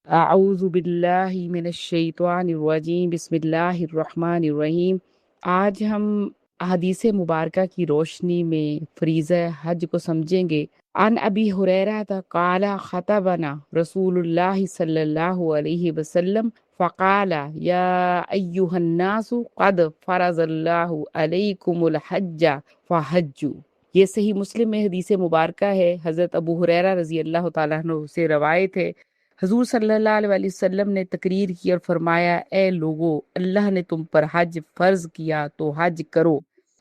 اعوذ باللہ من الشیطان الرجیم، بسم اللہ الرحمن الرحیم۔ آج ہم احادیث مبارکہ کی روشنی میں فریضہ حج کو سمجھیں گے۔ عن ابی ہریرہ قال خطبنا رسول اللہ صلی اللہ علیہ وسلم فقال یا ایہا الناس قد فرض اللہ علیکم الحج فحجوا۔ یہ صحیح مسلم میں حدیث مبارکہ ہے۔ حضرت ابو ہریرہ رضی اللہ تعالیٰ عنہ سے روایت ہے، حضور صلی اللہ علیہ وسلم نے تقریر کی اور فرمایا، اے لوگو، اللہ نے تم پر حج فرض کیا تو حج کرو۔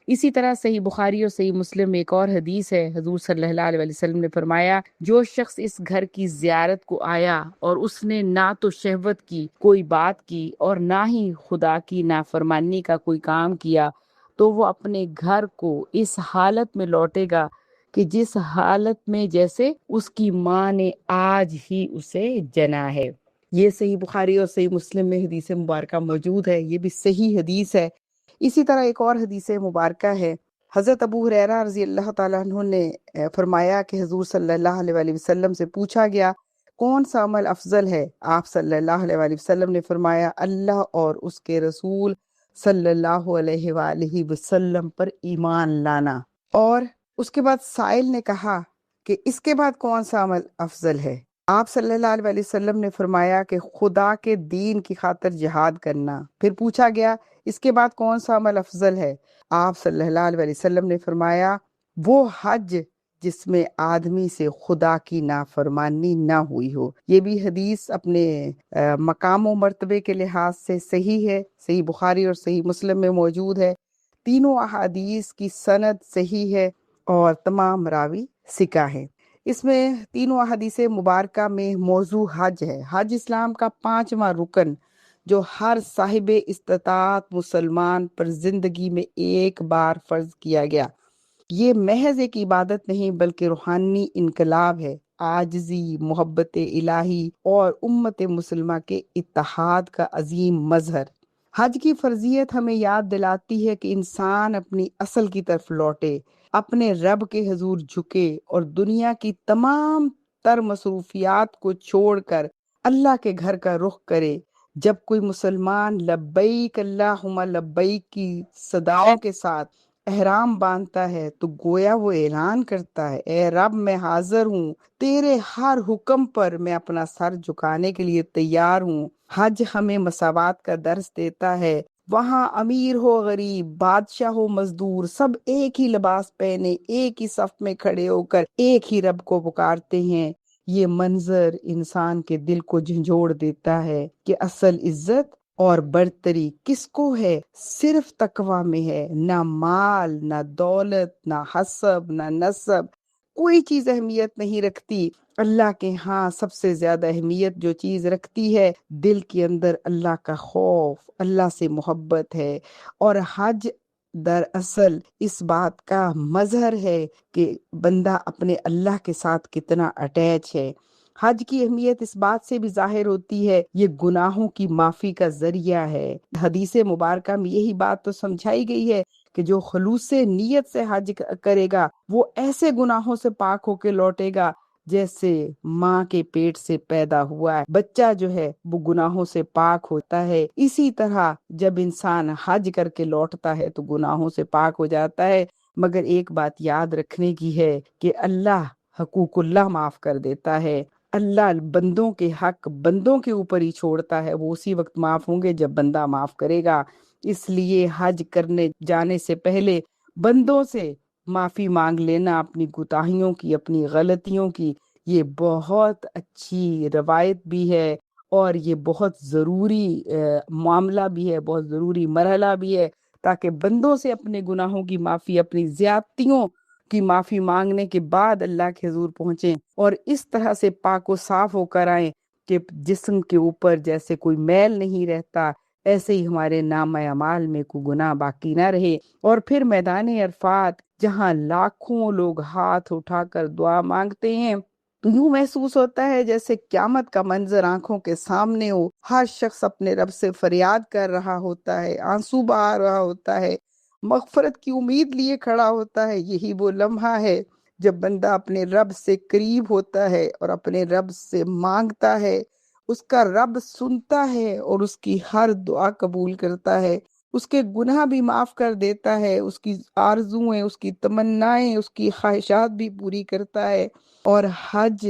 اسی طرح صحیح بخاری اور صحیح مسلم میں ایک اور حدیث ہے، حضور صلی اللہ علیہ وسلم نے فرمایا، جو شخص اس گھر کی زیارت کو آیا اور اس نے نہ تو شہوت کی کوئی بات کی اور نہ ہی خدا کی نافرمانی کا کوئی کام کیا، تو وہ اپنے گھر کو اس حالت میں لوٹے گا کہ جس حالت میں جیسے اس کی ماں نے آج ہی اسے جنا ہے۔ یہ صحیح بخاری اور صحیح مسلم میں حدیث مبارکہ موجود ہے، یہ بھی صحیح حدیث ہے۔ اسی طرح ایک اور حدیث مبارکہ ہے، حضرت ابو ہریرہ رضی اللہ تعالیٰ عنہ نے فرمایا کہ حضور صلی اللہ علیہ وسلم سے پوچھا گیا، کون سا عمل افضل ہے؟ آپ صلی اللہ علیہ وسلم نے فرمایا، اللہ اور اس کے رسول صلی اللہ علیہ وآلہ وسلم پر ایمان لانا۔ اور اس کے بعد سائل نے کہا کہ اس کے بعد کون سا عمل افضل ہے؟ آپ صلی اللہ علیہ وسلم نے فرمایا کہ خدا کے دین کی خاطر جہاد کرنا۔ پھر پوچھا گیا اس کے بعد کون سا عمل افضل ہے؟ آپ صلی اللہ علیہ وسلم نے فرمایا وہ حج جس میں آدمی سے خدا کی نافرمانی نہ ہوئی ہو۔ یہ بھی حدیث اپنے مقام و مرتبے کے لحاظ سے صحیح ہے، صحیح بخاری اور صحیح مسلم میں موجود ہے۔ تینوں احادیث کی سند صحیح ہے اور تمام راوی ثقہ ہیں۔ اس میں تینوں احادیث مبارکہ میں موضوع حج ہے۔ حج اسلام کا 5واں رکن جو ہر صاحب استطاعت مسلمان پر زندگی میں ایک بار فرض کیا گیا۔ یہ محض ایک عبادت نہیں بلکہ روحانی انقلاب ہے، عاجزی، محبت الہی اور امت مسلمہ کے اتحاد کا عظیم مظہر۔ حج کی فرضیت ہمیں یاد دلاتی ہے کہ انسان اپنی اصل کی طرف لوٹے، اپنے رب کے حضور جھکے اور دنیا کی تمام تر مصروفیات کو چھوڑ کر اللہ کے گھر کا رخ کرے۔ جب کوئی مسلمان لبیک اللہم لبیک کی صداؤں کے ساتھ احرام باندھتا ہے تو گویا وہ اعلان کرتا ہے، اے رب میں حاضر ہوں، تیرے ہر حکم پر میں اپنا سر جھکانے کے لیے تیار ہوں۔ حج ہمیں مساوات کا درس دیتا ہے، وہاں امیر ہو غریب، بادشاہ ہو مزدور، سب ایک ہی لباس پہنے ایک ہی صف میں کھڑے ہو کر ایک ہی رب کو پکارتے ہیں۔ یہ منظر انسان کے دل کو جھنجھوڑ دیتا ہے کہ اصل عزت اور برتری کس کو ہے؟ صرف تقوی میں ہے، نہ مال، نہ دولت، نہ حسب، نہ نسب، کوئی چیز اہمیت نہیں رکھتی۔ اللہ کے ہاں سب سے زیادہ اہمیت جو چیز رکھتی ہے دل کے اندر اللہ کا خوف، اللہ سے محبت ہے۔ اور حج دراصل اس بات کا مظہر ہے کہ بندہ اپنے اللہ کے ساتھ کتنا اٹیچ ہے۔ حج کی اہمیت اس بات سے بھی ظاہر ہوتی ہے، یہ گناہوں کی معافی کا ذریعہ ہے۔ حدیث مبارکہ میں یہی بات تو سمجھائی گئی ہے کہ جو خلوص نیت سے حج کرے گا وہ ایسے گناہوں سے پاک ہو کے لوٹے گا جیسے ماں کے پیٹ سے پیدا ہوا ہے۔ بچہ جو ہے وہ گناہوں سے پاک ہوتا ہے، اسی طرح جب انسان حج کر کے لوٹتا ہے تو گناہوں سے پاک ہو جاتا ہے۔ مگر ایک بات یاد رکھنے کی ہے کہ اللہ حقوق اللہ معاف کر دیتا ہے۔ اللہ بندوں کے حق بندوں کے اوپر ہی چھوڑتا ہے، وہ اسی وقت معاف ہوں گے جب بندہ معاف کرے گا۔ اس لیے حج کرنے جانے سے پہلے بندوں سے معافی مانگ لینا اپنی کوتاہیوں کی، اپنی غلطیوں کی، یہ بہت اچھی روایت بھی ہے اور یہ بہت ضروری معاملہ بھی ہے، بہت ضروری مرحلہ بھی ہے، تاکہ بندوں سے اپنے گناہوں کی معافی، اپنی زیادتیوں کی معافی مانگنے کے بعد اللہ کے حضور پہنچیں اور اس طرح سے پاک و صاف ہو کر آئیں کہ جسم کے اوپر جیسے کوئی میل نہیں رہتا، ایسے ہی ہمارے نام اعمال میں کوئی گناہ باقی نہ رہے۔ اور پھر میدان عرفات جہاں لاکھوں لوگ ہاتھ اٹھا کر دعا مانگتے ہیں، یوں محسوس ہوتا ہے جیسے قیامت کا منظر آنکھوں کے سامنے ہو۔ ہر شخص اپنے رب سے فریاد کر رہا ہوتا ہے، آنسو بہا رہا ہوتا ہے، مغفرت کی امید لیے کھڑا ہوتا ہے۔ یہی وہ لمحہ ہے جب بندہ اپنے رب سے قریب ہوتا ہے اور اپنے رب سے مانگتا ہے اس کا رب سنتا ہے اور اس کی ہر دعا قبول کرتا ہے، اس کے گناہ بھی معاف کر دیتا ہے، اس کی آرزویں، اس کی تمنائیں، اس کی خواہشات بھی پوری کرتا ہے۔ اور حج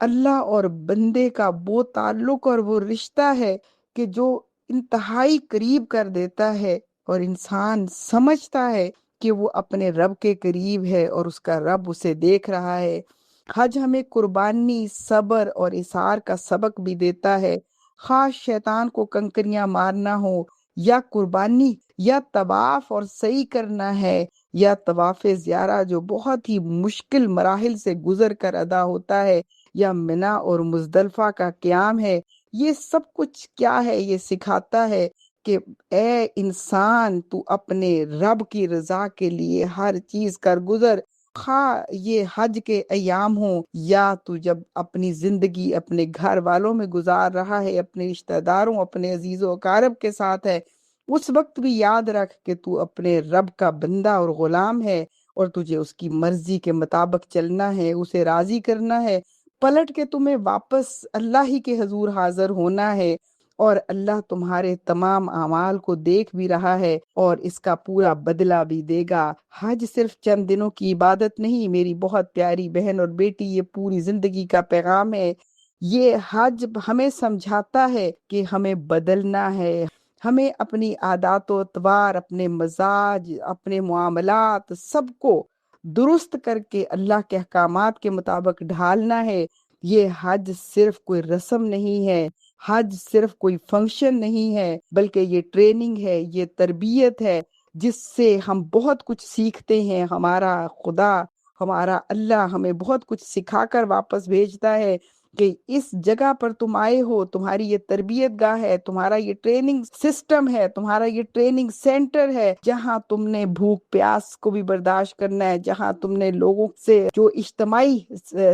اللہ اور بندے کا وہ تعلق اور وہ رشتہ ہے کہ جو انتہائی قریب کر دیتا ہے، اور انسان سمجھتا ہے کہ وہ اپنے رب کے قریب ہے اور اس کا رب اسے دیکھ رہا ہے۔ حج ہمیں قربانی، صبر اور اثار کا سبق بھی دیتا ہے۔ خاص شیطان کو کنکریاں مارنا ہو، یا قربانی، یا طواف اور سعی کرنا ہے، یا طواف زیارہ جو بہت ہی مشکل مراحل سے گزر کر ادا ہوتا ہے، یا منا اور مزدلفہ کا قیام ہے، یہ سب کچھ کیا ہے؟ یہ سکھاتا ہے کہ اے انسان، تو اپنے رب کی رضا کے لیے ہر چیز کر گزر، خواہ یہ حج کے ایام ہوں یا تو جب اپنی زندگی اپنے گھر والوں میں گزار رہا ہے، اپنے رشتہ داروں، اپنے عزیز و اقارب کے ساتھ ہے، اس وقت بھی یاد رکھ کہ تو اپنے رب کا بندہ اور غلام ہے، اور تجھے اس کی مرضی کے مطابق چلنا ہے، اسے راضی کرنا ہے۔ پلٹ کے تمہیں واپس اللہ ہی کے حضور حاضر ہونا ہے، اور اللہ تمہارے تمام اعمال کو دیکھ بھی رہا ہے اور اس کا پورا بدلہ بھی دے گا۔ حج صرف چند دنوں کی عبادت نہیں میری بہت پیاری بہن اور بیٹی، یہ پوری زندگی کا پیغام ہے۔ یہ حج ہمیں سمجھاتا ہے کہ ہمیں بدلنا ہے، ہمیں اپنی عادات و اطوار، اپنے مزاج، اپنے معاملات سب کو درست کر کے اللہ کے احکامات کے مطابق ڈھالنا ہے۔ یہ حج صرف کوئی رسم نہیں ہے، حج صرف کوئی فنکشن نہیں ہے، بلکہ یہ ٹریننگ ہے، یہ تربیت ہے، جس سے ہم بہت کچھ سیکھتے ہیں۔ ہمارا خدا، ہمارا اللہ ہمیں بہت کچھ سکھا کر واپس بھیجتا ہے کہ اس جگہ پر تم آئے ہو، تمہاری یہ تربیت گاہ ہے، تمہارا یہ ٹریننگ سسٹم ہے، تمہارا یہ ٹریننگ سینٹر ہے، جہاں تم نے بھوک پیاس کو بھی برداشت کرنا ہے، جہاں تم نے لوگوں سے جو اجتماعی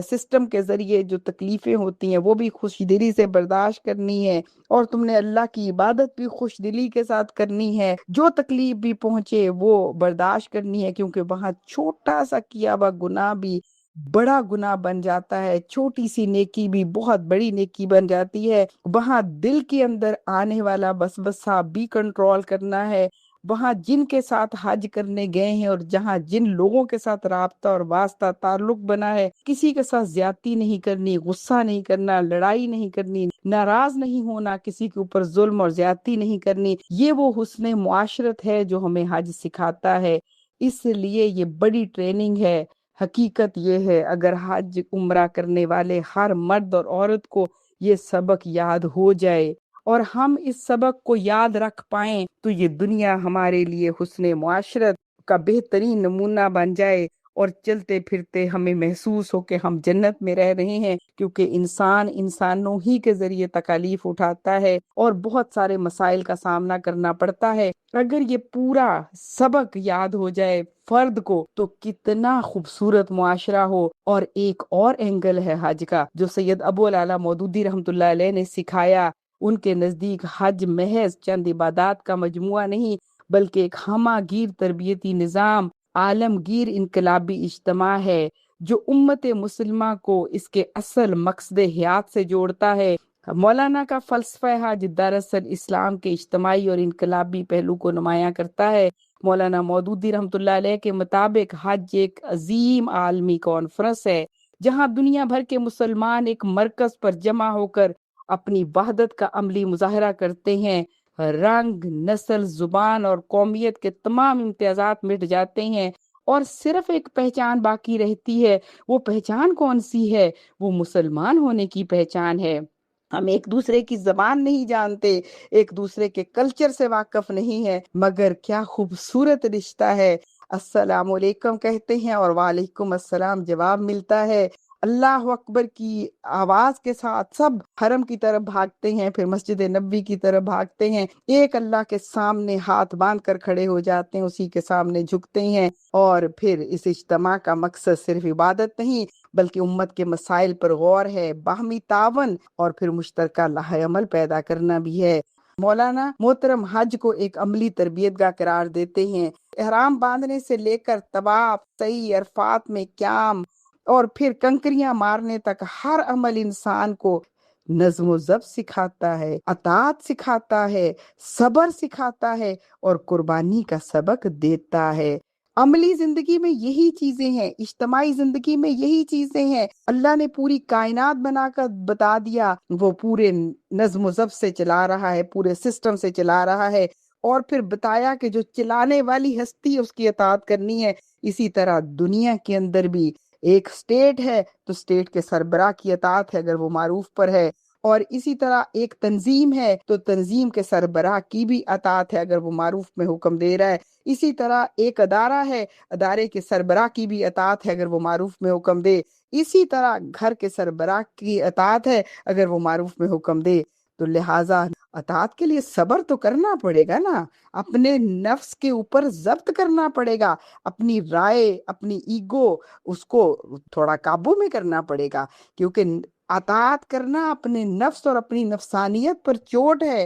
سسٹم کے ذریعے جو تکلیفیں ہوتی ہیں وہ بھی خوش دلی سے برداشت کرنی ہے، اور تم نے اللہ کی عبادت بھی خوش دلی کے ساتھ کرنی ہے، جو تکلیف بھی پہنچے وہ برداشت کرنی ہے، کیونکہ وہاں چھوٹا سا کیا ہوا گناہ بھی بڑا گناہ بن جاتا ہے، چھوٹی سی نیکی بھی بہت بڑی نیکی بن جاتی ہے۔ وہاں دل کے اندر آنے والا وسوسہ بھی کنٹرول کرنا ہے۔ وہاں جن کے ساتھ حج کرنے گئے ہیں اور جہاں جن لوگوں کے ساتھ رابطہ اور واسطہ تعلق بنا ہے، کسی کے ساتھ زیادتی نہیں کرنی، غصہ نہیں کرنا، لڑائی نہیں کرنی، ناراض نہیں ہونا، کسی کے اوپر ظلم اور زیادتی نہیں کرنی۔ یہ وہ حسن معاشرت ہے جو ہمیں حج سکھاتا ہے۔ اس لیے یہ بڑی ٹریننگ ہے۔ حقیقت یہ ہے اگر حج عمرہ کرنے والے ہر مرد اور عورت کو یہ سبق یاد ہو جائے اور ہم اس سبق کو یاد رکھ پائیں تو یہ دنیا ہمارے لیے حسن معاشرت کا بہترین نمونہ بن جائے، اور چلتے پھرتے ہمیں محسوس ہو کہ ہم جنت میں رہ رہے ہیں، کیونکہ انسان انسانوں ہی کے ذریعے تکالیف اٹھاتا ہے اور بہت سارے مسائل کا سامنا کرنا پڑتا ہے۔ اگر یہ پورا سبق یاد ہو جائے فرد کو تو کتنا خوبصورت معاشرہ ہو۔ اور ایک اور اینگل ہے حج کا جو سید ابو العلا مودودی رحمۃ اللہ علیہ نے سکھایا۔ ان کے نزدیک حج محض چند عبادات کا مجموعہ نہیں، بلکہ ایک ہمہ گیر تربیتی نظام، عالمگیر انقلابی اجتماع ہے جو امت مسلمہ کو اس کے اصل مقصد حیات سے جوڑتا ہے۔ مولانا کا فلسفہ حج دراصل اسلام کے اجتماعی اور انقلابی پہلو کو نمایاں کرتا ہے۔ مولانا مودودی رحمۃ اللہ علیہ کے مطابق حج ایک عظیم عالمی کانفرنس ہے جہاں دنیا بھر کے مسلمان ایک مرکز پر جمع ہو کر اپنی وحدت کا عملی مظاہرہ کرتے ہیں۔ رنگ، نسل، زبان اور قومیت کے تمام امتیازات مٹ جاتے ہیں اور صرف ایک پہچان باقی رہتی ہے۔ وہ پہچان کون سی ہے؟ وہ مسلمان ہونے کی پہچان ہے۔ ہم ایک دوسرے کی زبان نہیں جانتے، ایک دوسرے کے کلچر سے واقف نہیں ہے، مگر کیا خوبصورت رشتہ ہے۔ السلام علیکم کہتے ہیں اور وعلیکم السلام جواب ملتا ہے۔ اللہ اکبر کی آواز کے ساتھ سب حرم کی طرف بھاگتے ہیں، پھر مسجد نبوی کی طرف بھاگتے ہیں، ایک اللہ کے سامنے ہاتھ باندھ کر کھڑے ہو جاتے ہیں، اسی کے سامنے جھکتے ہیں، اور پھر اس اجتماع کا مقصد صرف عبادت نہیں بلکہ امت کے مسائل پر غور ہے، باہمی تعاون اور پھر مشترکہ لائحہ عمل پیدا کرنا بھی ہے۔ مولانا محترم حج کو ایک عملی تربیت گاہ قرار دیتے ہیں۔ احرام باندھنے سے لے کر طواف، سعی، عرفات میں قیام اور پھر کنکریاں مارنے تک ہر عمل انسان کو نظم و ضبط سکھاتا ہے، اطاعت سکھاتا ہے، صبر سکھاتا ہے اور قربانی کا سبق دیتا ہے۔ عملی زندگی میں یہی چیزیں ہیں، اجتماعی زندگی میں یہی چیزیں ہیں۔ اللہ نے پوری کائنات بنا کر بتا دیا، وہ پورے نظم و ضبط سے چلا رہا ہے، پورے سسٹم سے چلا رہا ہے، اور پھر بتایا کہ جو چلانے والی ہستی ہے اس کی اطاعت کرنی ہے۔ اسی طرح دنیا کے اندر بھی ایک سٹیٹ ہے تو سٹیٹ کے سربراہ کی اطاعت ہے اگر وہ معروف پر ہے، اور اسی طرح ایک تنظیم ہے تو تنظیم کے سربراہ کی بھی اطاعت ہے اگر وہ معروف میں حکم دے رہا ہے۔ اسی طرح ایک ادارہ ہے، ادارے کے سربراہ کی بھی اطاعت ہے اگر وہ معروف میں حکم دے۔ اسی طرح گھر کے سربراہ کی اطاعت ہے اگر وہ معروف میں حکم دے۔ تو لہٰذا اطاعت کے لیے صبر تو کرنا پڑے گا نا، اپنے نفس کے اوپر ضبط کرنا پڑے گا، اپنی رائے، اپنی ایگو، اس کو تھوڑا قابو میں کرنا پڑے گا، کیونکہ اطاعت کرنا اپنے نفس اور اپنی نفسانیت پر چوٹ ہے۔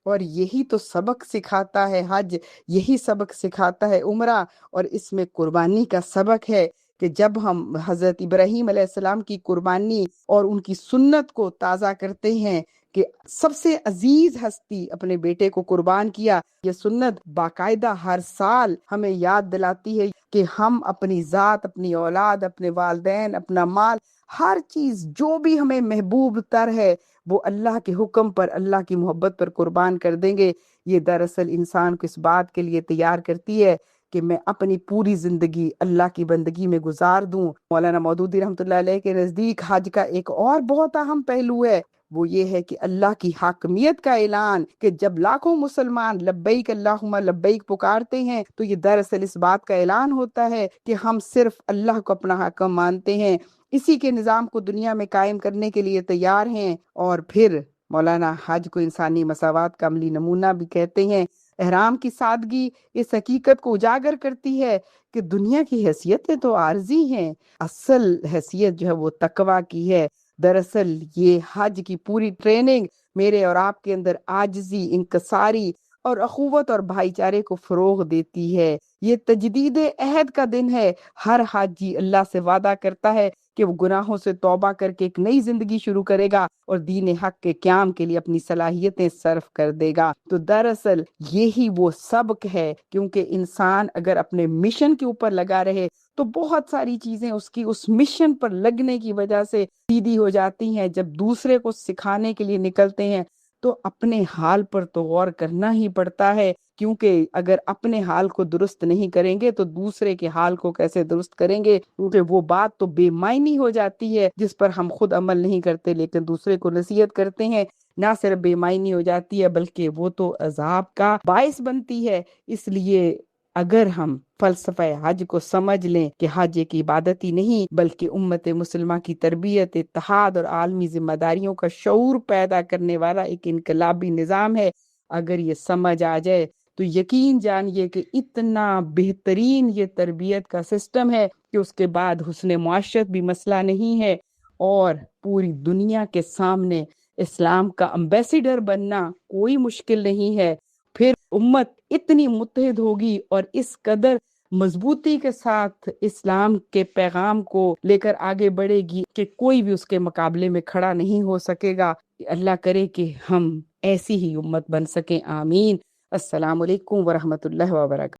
اور یہی تو سبق سکھاتا ہے حج، یہی سبق سکھاتا ہے عمرہ، اور اس میں قربانی کا سبق ہے کہ جب ہم حضرت ابراہیم علیہ السلام کی قربانی اور ان کی سنت کو تازہ کرتے ہیں کہ سب سے عزیز ہستی اپنے بیٹے کو قربان کیا، یہ سنت باقاعدہ ہر سال ہمیں یاد دلاتی ہے کہ ہم اپنی ذات، اپنی اولاد، اپنے والدین، اپنا مال، ہر چیز جو بھی ہمیں محبوب تر ہے وہ اللہ کے حکم پر، اللہ کی محبت پر قربان کر دیں گے۔ یہ دراصل انسان کو اس بات کے لیے تیار کرتی ہے کہ میں اپنی پوری زندگی اللہ کی بندگی میں گزار دوں۔ مولانا مودودی رحمۃ اللہ علیہ کے نزدیک حج کا ایک اور بہت اہم پہلو ہے، وہ یہ ہے کہ اللہ کی حاکمیت کا اعلان، کہ جب لاکھوں مسلمان لبیک اللہم لبیک پکارتے ہیں تو یہ دراصل اس بات کا اعلان ہوتا ہے کہ ہم صرف اللہ کو اپنا حاکم مانتے ہیں، اسی کے نظام کو دنیا میں قائم کرنے کے لیے تیار ہیں۔ اور پھر مولانا حج کو انسانی مساوات کا عملی نمونہ بھی کہتے ہیں۔ احرام کی سادگی اس حقیقت کو اجاگر کرتی ہے کہ دنیا کی حیثیتیں تو عارضی ہیں، اصل حیثیت جو ہے وہ تقویٰ کی ہے۔ دراصل یہ حج کی پوری ٹریننگ میرے اور آپ کے اندر عاجزی، انکساری اور اخوت اور بھائی چارے کو فروغ دیتی ہے۔ یہ تجدید عہد کا دن ہے۔ ہر حاجی اللہ سے وعدہ کرتا ہے کہ وہ گناہوں سے توبہ کر کے ایک نئی زندگی شروع کرے گا اور دین حق کے قیام کے لیے اپنی صلاحیتیں صرف کر دے گا۔ تو دراصل یہی وہ سبق ہے، کیونکہ انسان اگر اپنے مشن کے اوپر لگا رہے تو بہت ساری چیزیں اس کی اس مشن پر لگنے کی وجہ سے سیدھی ہو جاتی ہیں۔ جب دوسرے کو سکھانے کے لیے نکلتے ہیں تو اپنے حال پر تو غور کرنا ہی پڑتا ہے، کیونکہ اگر اپنے حال کو درست نہیں کریں گے تو دوسرے کے حال کو کیسے درست کریں گے، کیونکہ وہ بات تو بے معنی ہو جاتی ہے جس پر ہم خود عمل نہیں کرتے لیکن دوسرے کو نصیحت کرتے ہیں۔ نہ صرف بے معنی ہو جاتی ہے بلکہ وہ تو عذاب کا باعث بنتی ہے۔ اس لیے اگر ہم فلسفہ حج کو سمجھ لیں کہ حج ایک عبادت ہی نہیں بلکہ امت مسلمہ کی تربیت، اتحاد اور عالمی ذمہ داریوں کا شعور پیدا کرنے والا ایک انقلابی نظام ہے، اگر یہ سمجھ آ جائے تو یقین جانیے کہ اتنا بہترین یہ تربیت کا سسٹم ہے کہ اس کے بعد حسن معاشرت بھی مسئلہ نہیں ہے، اور پوری دنیا کے سامنے اسلام کا امبیسیڈر بننا کوئی مشکل نہیں ہے۔ پھر امت اتنی متحد ہوگی اور اس قدر مضبوطی کے ساتھ اسلام کے پیغام کو لے کر آگے بڑھے گی کہ کوئی بھی اس کے مقابلے میں کھڑا نہیں ہو سکے گا۔ اللہ کرے کہ ہم ایسی ہی امت بن سکیں، آمین۔ السلام علیکم ورحمۃ اللہ وبرکاتہ۔